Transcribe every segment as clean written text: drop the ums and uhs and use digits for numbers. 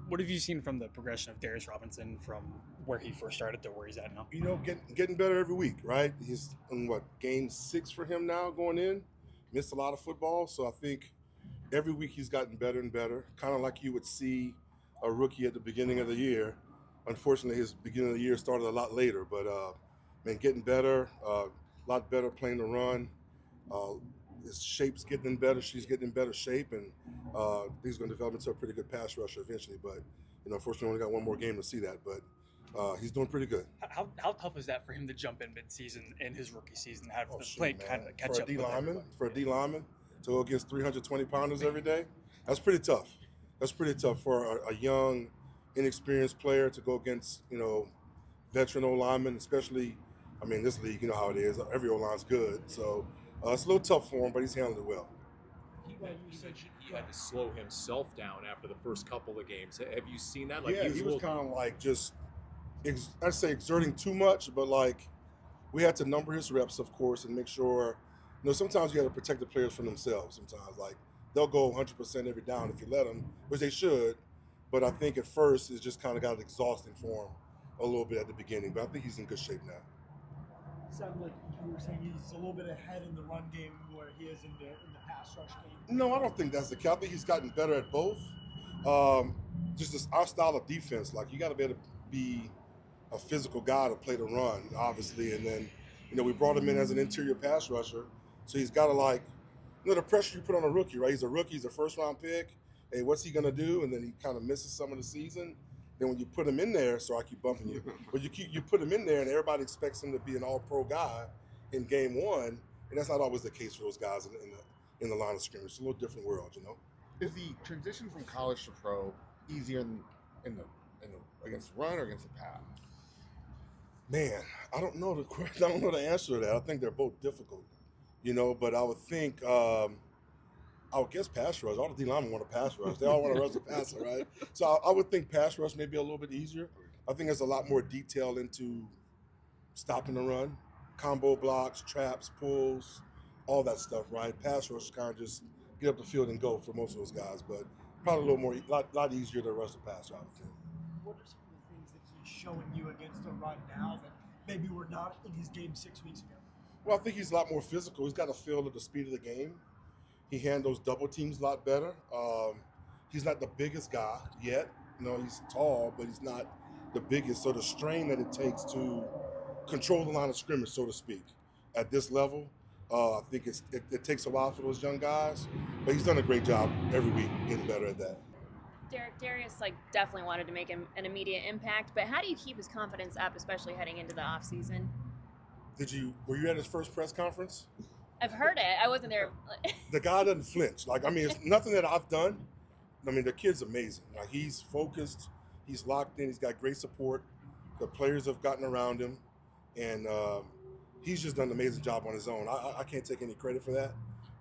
What have you seen from the progression of Darius Robinson from where he first started to where he's at now? Getting better every week, right? He's in game 6 for him now going in. Missed a lot of football, so I think every week he's gotten better and better. Kind of like you would see a rookie at the beginning of the year. Unfortunately, his beginning of the year started a lot later, but man, getting better, a lot better playing the run. Uh, his shape's getting better. She's getting in better shape, and he's going to develop into a pretty good pass rusher eventually. But unfortunately, only got one more game to see that. But he's doing pretty good. How tough is that for him to jump in midseason in his rookie season, have Oh the shoot, play man! kind of For catch a up D with lineman, everybody? for a D lineman to go against 320 pounders every day, that's pretty tough. That's pretty tough for a young, inexperienced player to go against veteran O linemen, especially. I mean, this league, you know how it is. Every O line's good, so it's a little tough for him, but he's handled it well. He mentioned he had to slow himself down after the first couple of games. Have you seen that? Like Yeah, he was usual. kind of like just, I'd say exerting too much, but like we had to number his reps, of course, and make sure. Sometimes you got to protect the players from themselves. Sometimes, like they'll go 100% every down if you let them, which they should. But I think at first it's just kind of got exhausting for him a little bit at the beginning. But I think he's in good shape now. Sounded like you were saying he's a little bit ahead in the run game where he is in the pass rush game. No, I don't think that's the case. I think he's gotten better at both. Just our style of defense, like you got to be able to be a physical guy to play the run, obviously, and then we brought him in as an interior pass rusher, so he's got to the pressure you put on a rookie, right? He's a rookie, he's a first round pick. Hey, what's he gonna do? And then he kind of misses some of the season. Then when you put him in there, so I keep bumping you, but you put him in there, and everybody expects him to be an all pro guy in game one, and that's not always the case for those guys in the line of scrimmage. It's a little different world. Is the transition from college to pro easier in the against the run or against the pass? Man, I don't know I don't know the answer to that. I think they're both difficult, but I would think I would guess pass rush. All the D linemen want to pass rush. They all want to rush the passer, right? So I would think pass rush may be a little bit easier. I think there's a lot more detail into stopping the run, combo blocks, traps, pulls, all that stuff, right? Pass rush kind of just get up the field and go for most of those guys, but probably a little more, lot easier to rush the pass, I would think. What are some of the things that he's showing you against the run now that maybe were not in his game 6 weeks ago? Well, I think he's a lot more physical. He's got a feel of the speed of the game. He handles double teams a lot better. He's not the biggest guy yet. He's tall, but he's not the biggest. So the strain that it takes to control the line of scrimmage, so to speak, at this level, I think it takes a while for those young guys. But he's done a great job every week getting better at that. Darius definitely wanted to make an immediate impact, but how do you keep his confidence up, especially heading into the off season? Were you at his first press conference? I've heard it. I wasn't there. The guy doesn't flinch. It's nothing that I've done. The kid's amazing. He's focused. He's locked in. He's got great support. The players have gotten around him, and he's just done an amazing job on his own. I can't take any credit for that.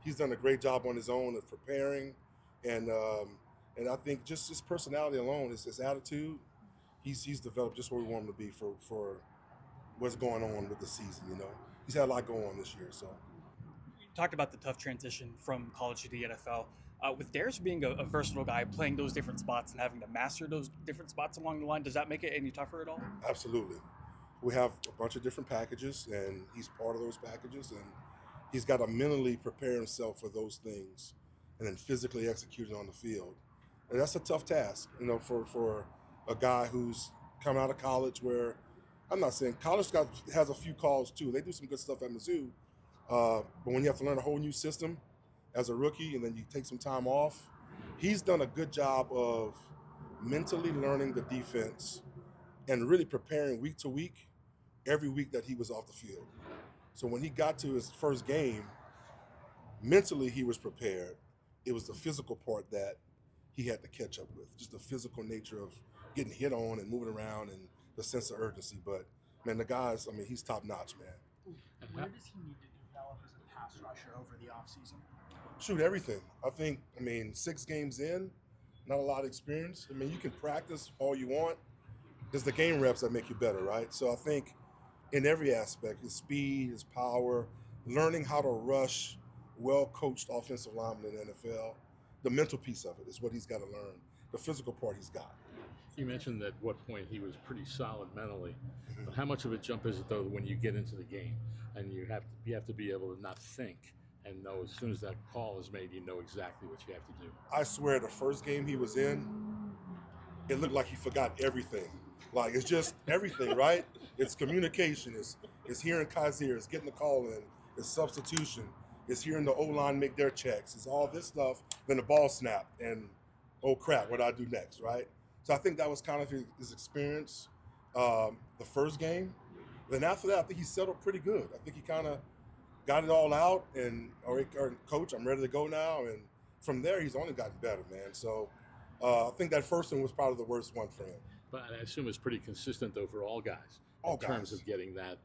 He's done a great job on his own of preparing, and I think just his personality alone, his attitude, he's developed just where we want him to be for what's going on with the season. He's had a lot going on this year, so. You talked about the tough transition from college to the NFL. With Darius being a versatile guy, playing those different spots and having to master those different spots along the line, does that make it any tougher at all? Absolutely. We have a bunch of different packages, and he's part of those packages, and he's got to mentally prepare himself for those things and then physically execute it on the field. And that's a tough task, for a guy who's come out of college where, I'm not saying college has a few calls too. They do some good stuff at Mizzou. But when you have to learn a whole new system as a rookie and then you take some time off, he's done a good job of mentally learning the defense and really preparing week to week, every week that he was off the field. So when he got to his first game, mentally he was prepared. It was the physical part that he had to catch up with, just the physical nature of getting hit on and moving around and the sense of urgency. But, man, the guy's, he's top notch, man. Where does he need to develop as a pass rusher over the offseason? Shoot, everything. I think, 6 games in, not a lot of experience. You can practice all you want. It's the game reps that make you better, right? So I think in every aspect, his speed, his power, learning how to rush well-coached offensive linemen in the NFL, the mental piece of it is what he's got to learn. The physical part he's got. You mentioned at what point he was pretty solid mentally. Mhm. But how much of a jump is it though when you get into the game and you have to be able to not think and know as soon as that call is made, you know exactly what you have to do. I swear, the first game he was in, it looked like he forgot everything. Like, it's just everything, right? It's communication. It's hearing Kaiser. It's getting the call in. It's substitution. It's hearing the O-line make their checks. It's all this stuff. Then the ball snapped, and oh crap, what do I do next, right? So I think that was kind of his experience the first game. Then after that, I think he settled pretty good. I think he kind of got it all out, and or coach, I'm ready to go now. And from there, he's only gotten better, man. So I think that first one was probably the worst one for him. But I assume it's pretty consistent though for all guys All in terms guys. of getting that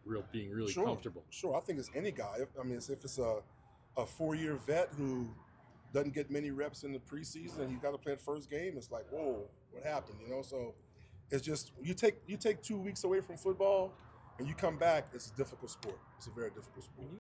real being really Sure, comfortable. Sure, I think it's any guy. I mean, if it's a 4-year vet who doesn't get many reps in the preseason and he's got to play the first game, it's like, whoa, what happened? You know, so it's just you take 2 weeks away from football and you come back. It's a difficult sport. It's a very difficult sport.